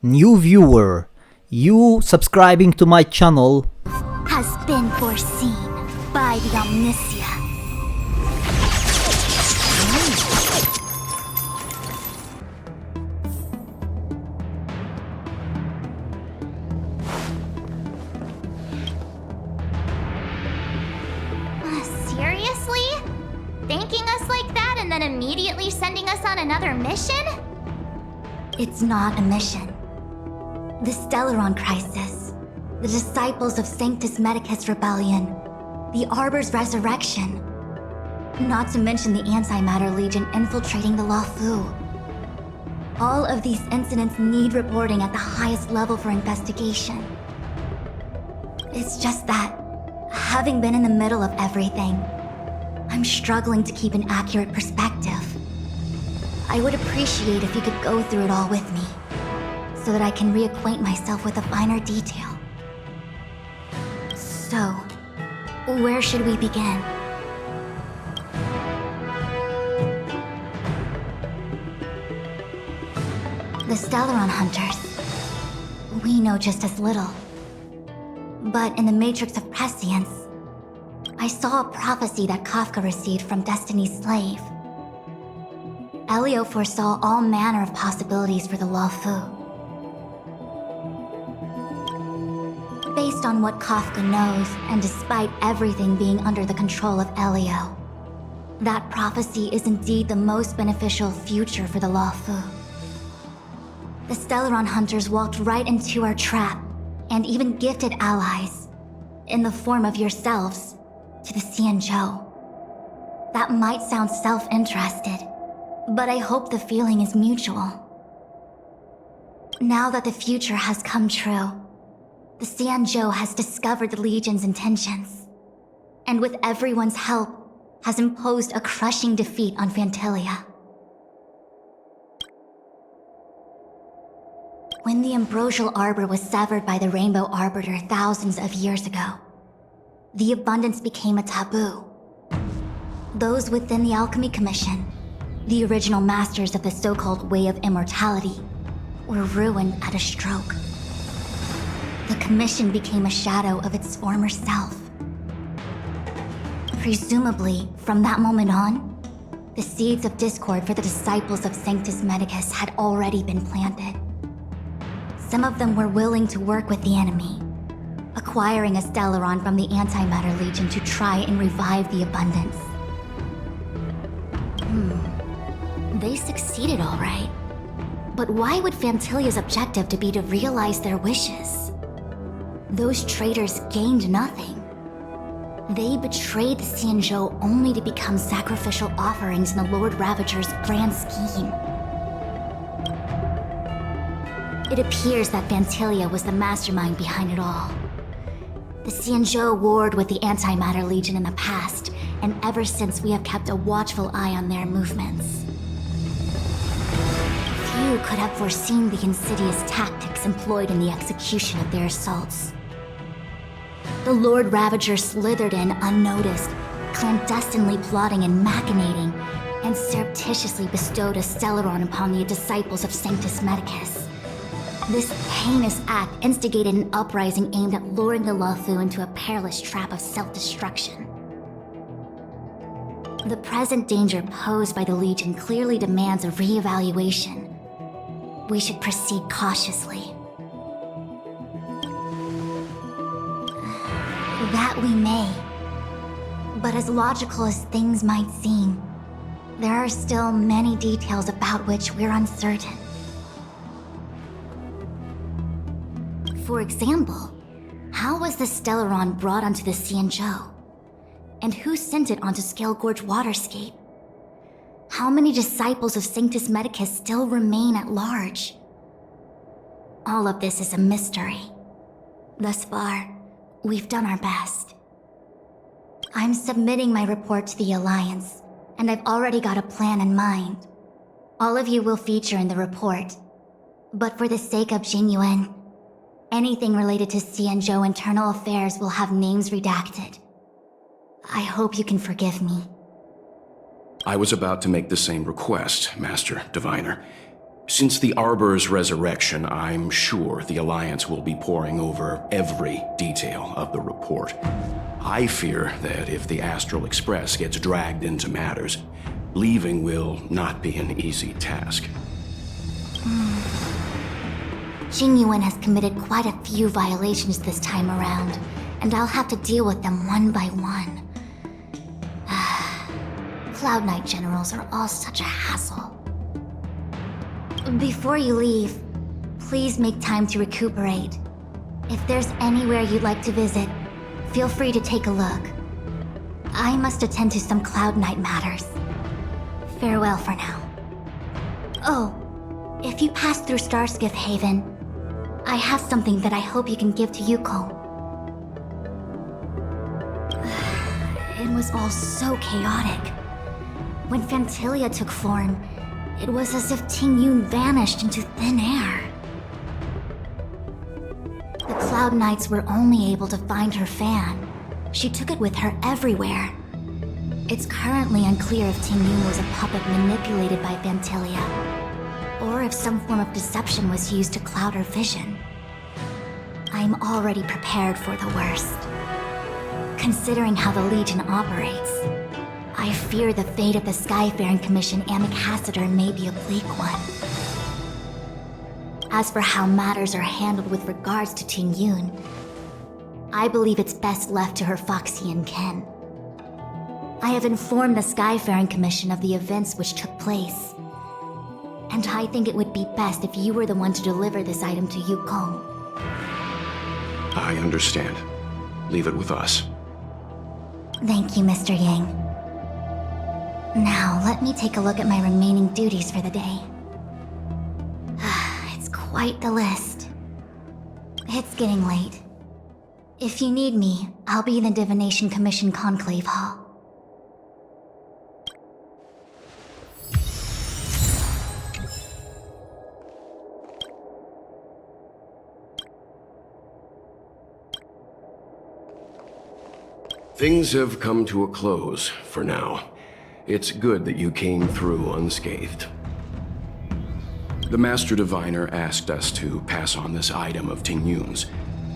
new viewer, you subscribing to my channel has been foreseen by the Omniscient. Seriously? Thanking us like that and then immediately sending us on another mission? It's not a mission. The Stellaron Crisis, the Disciples of Sanctus Medicus Rebellion, the Arbor's resurrection, not to mention the Antimatter Legion infiltrating the Luofu. All of these incidents need reporting at the highest level for investigation. It's just that, having been in the middle of everything, I'm struggling to keep an accurate perspective. I would appreciate if you could go through it all with me, so that I can reacquaint myself with a finer detail. So, where should we begin? The Stellaron Hunters. We know just as little. But in the Matrix of Prescience, I saw a prophecy that Kafka received from Destiny's slave. Elio foresaw all manner of possibilities for the Luofu. Based on what Kafka knows, and despite everything being under the control of Elio, that prophecy is indeed the most beneficial future for the Luofu. The Stellaron Hunters walked right into our trap, and even gifted allies, in the form of yourselves, to the Xianzhou. That might sound self-interested, but I hope the feeling is mutual. Now that the future has come true, the Xianzhou has discovered the Legion's intentions, and with everyone's help, has imposed a crushing defeat on Phantilia. When the Ambrosial Arbor was severed by the Rainbow Arbiter thousands of years ago, the abundance became a taboo. Those within the Alchemy Commission, the original masters of the so-called Way of Immortality, were ruined at a stroke. The Commission became a shadow of its former self. Presumably, from that moment on, the seeds of discord for the disciples of Sanctus Medicus had already been planted. Some of them were willing to work with the enemy, acquiring a Stellaron from the Antimatter Legion to try and revive the abundance. They succeeded all right. But why would Phantilia's objective to be to realize their wishes? Those traitors gained nothing. They betrayed the Xianzhou only to become sacrificial offerings in the Lord Ravager's grand scheme. It appears that Phantilia was the mastermind behind it all. The Xianzhou warred with the Antimatter Legion in the past, and ever since we have kept a watchful eye on their movements. Few could have foreseen the insidious tactics employed in the execution of their assaults. The Lord Ravager slithered in unnoticed, clandestinely plotting and machinating, and surreptitiously bestowed a Stellaron upon the disciples of Sanctus Medicus. This heinous act instigated an uprising aimed at luring the Luofu into a perilous trap of self-destruction. The present danger posed by the Legion clearly demands a re-evaluation. We should proceed cautiously. That we may. But as logical as things might seem, there are still many details about which we're uncertain. For example, how was the Stellaron brought onto the Xianzhou? And who sent it onto Scale Gorge Waterscape? How many disciples of Sanctus Medicus still remain at large? All of this is a mystery. Thus far, we've done our best. I'm submitting my report to the Alliance, and I've already got a plan in mind. All of you will feature in the report. But for the sake of Jingliu, anything related to Xianzhou internal affairs will have names redacted. I hope you can forgive me. I was about to make the same request, Master Diviner. Since the Arbor's resurrection, I'm sure the Alliance will be poring over every detail of the report. I fear that if the Astral Express gets dragged into matters, leaving will not be an easy task. Jingliu has committed quite a few violations this time around, and I'll have to deal with them one by one. Cloud Knight generals are all such a hassle. Before you leave, please make time to recuperate. If there's anywhere you'd like to visit, feel free to take a look. I must attend to some Cloud Knight matters. Farewell for now. Oh, if you pass through Starskiff Haven, I have something that I hope you can give to Yuko. It was all so chaotic. When Phantilia took form, it was as if Tingyun vanished into thin air. The Cloud Knights were only able to find her fan. She took it with her everywhere. It's currently unclear if Tingyun was a puppet manipulated by Phantilia, or if some form of deception was used to cloud her vision. I'm already prepared for the worst. Considering how the Legion operates, I fear the fate of the Skyfaring Commission Ambassador may be a bleak one. As for how matters are handled with regards to Tingyun, I believe it's best left to her Foxian kin. I have informed the Skyfaring Commission of the events which took place, and I think it would be best if you were the one to deliver this item to Yukong. I understand. Leave it with us. Thank you, Mr. Yang. Now, let me take a look at my remaining duties for the day. It's quite the list. It's getting late. If you need me, I'll be in the Divination Commission Conclave Hall. Things have come to a close for now. It's good that you came through unscathed. The Master Diviner asked us to pass on this item of Tingyun's.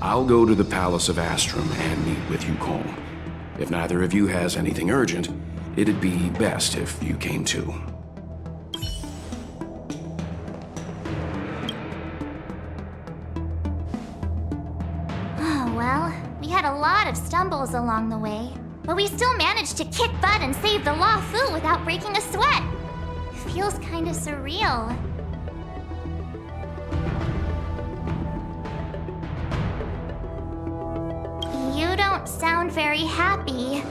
I'll go to the Palace of Astrum and meet with Yukong. If neither of you has anything urgent, it'd be best if you came too. Oh, well, we had a lot of stumbles along the way, but we still managed to kick butt and save the Luofu without breaking a sweat. Feels kinda surreal. You don't sound very happy.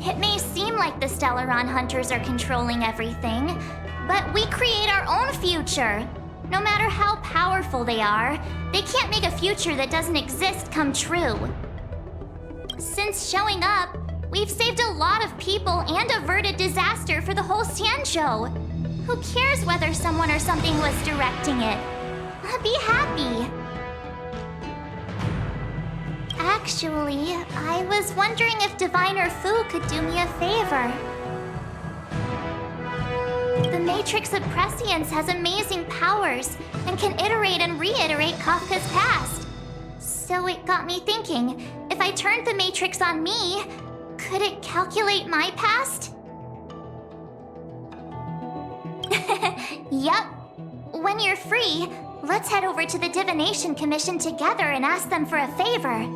It may seem like the Stellaron hunters are controlling everything, but we create our own future. No matter how powerful they are, they can't make a future that doesn't exist come true. Since showing up, we've saved a lot of people and averted disaster for the whole Xianzhou. Who cares whether someone or something was directing it? Be happy. Actually, I was wondering if Diviner Fu could do me a favor. The Matrix of Prescience has amazing powers and can iterate and reiterate Kafka's past. So it got me thinking, if I turned the Matrix on me, could it calculate my past? Yup. When you're free, let's head over to the Divination Commission together and ask them for a favor.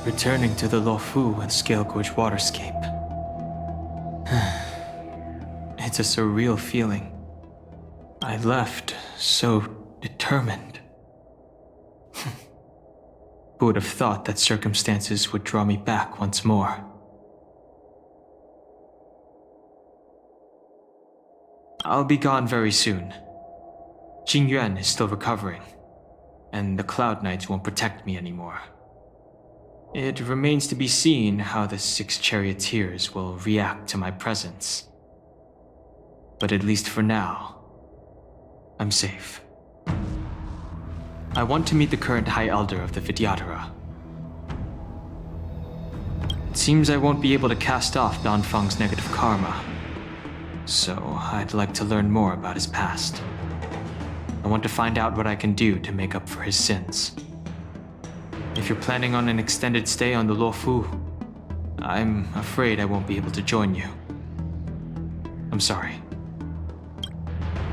Returning to the Luofu and Scale Gorge waterscape. It's a surreal feeling. I left so determined. Who would have thought that circumstances would draw me back once more? I'll be gone very soon. Jingyuan is still recovering, and the Cloud Knights won't protect me anymore. It remains to be seen how the 6 charioteers will react to my presence. But at least for now, I'm safe. I want to meet the current High Elder of the Vidyadhara. It seems I won't be able to cast off Danfeng's negative karma, so I'd like to learn more about his past. I want to find out what I can do to make up for his sins. If you're planning on an extended stay on the Luofu, I'm afraid I won't be able to join you. I'm sorry.